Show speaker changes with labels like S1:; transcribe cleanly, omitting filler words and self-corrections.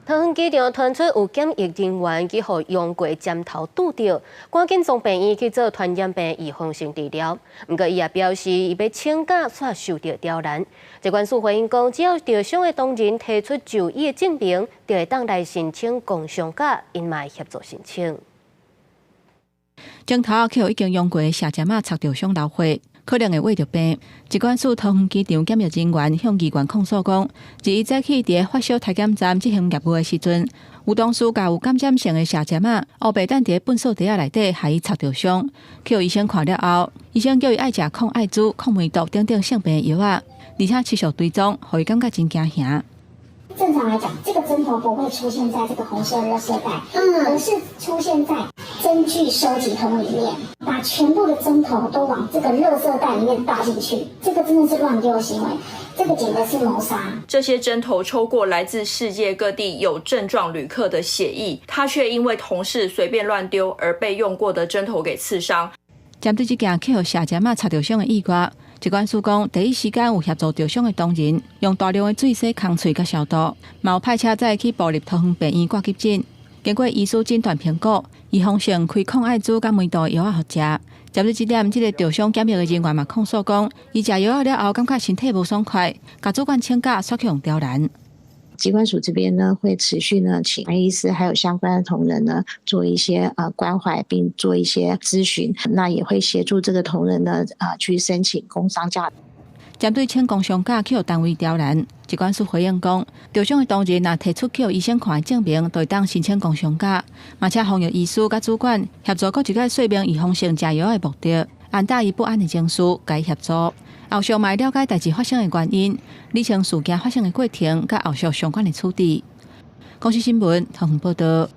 S1: 桃园机场传出有检疫人员去互杨过尖头拄到，赶紧送病院去做传染病预防性治疗。不过伊也表示，伊要请假却受到刁难。疾管署回应讲，只要受伤的当人提出就医的证明，就会当来申请工伤假，因嘛协助申请。
S2: 镜头去互已经用过的下针仔插着伤流血。可能会胃着病，疾管署桃园机场检疫人员向机关控诉讲，自一早起伫发烧体检站执行业务的时阵，有同事甲有感染性的下针仔乌白等伫粪扫地仔内底，害伊插着伤。去互医生看了后，医生叫伊爱食抗艾滋、抗梅毒等等性病的药啊，而且持续追踪，互伊感觉真惊吓。
S3: 正常来讲，这个针头不会出现在这个红色垃圾袋，而是出现在针具收集桶里面，把全部的针头都往这个垃圾袋里面倒进去，这个真的是乱丢的行为，这个简直是谋杀。
S4: 这些针头抽过来自世界各地有症状旅客的血液，他却因为同事随便乱丢而被用过的针头给刺伤。
S2: 针对这件去互下针仔插着伤的意外，疾管署讲，第一时间有协助着伤的当人，用大量的水洗空喙甲消毒，嘛有派车载去步入桃园病院挂急诊。经过医师诊断评估，预防性开抗艾滋甲梅毒药互食。针对这点，这个着伤检疫的人员嘛控诉讲，伊食药了后感觉身体无爽快，甲主管请假说去用刁难。
S5: 疾管署这边呢，会持续呢请医师还有相关的同仁呢做一些关怀，并做一些咨询。那也会协助这个同仁呢去申请工伤假。
S2: 针对请工伤假去互单位刁难，疾管署回应讲，受伤的当日若提出去互医生看的证明，就会当申请工伤假，而且呼吁医师甲主管协助各一个说明预防性食药的目的，按大伊不安的情绪，该协助。后续嘛了解代志发生的原因，理清事件发生的过程，甲后续相关的处置。公司新闻，桃园报道。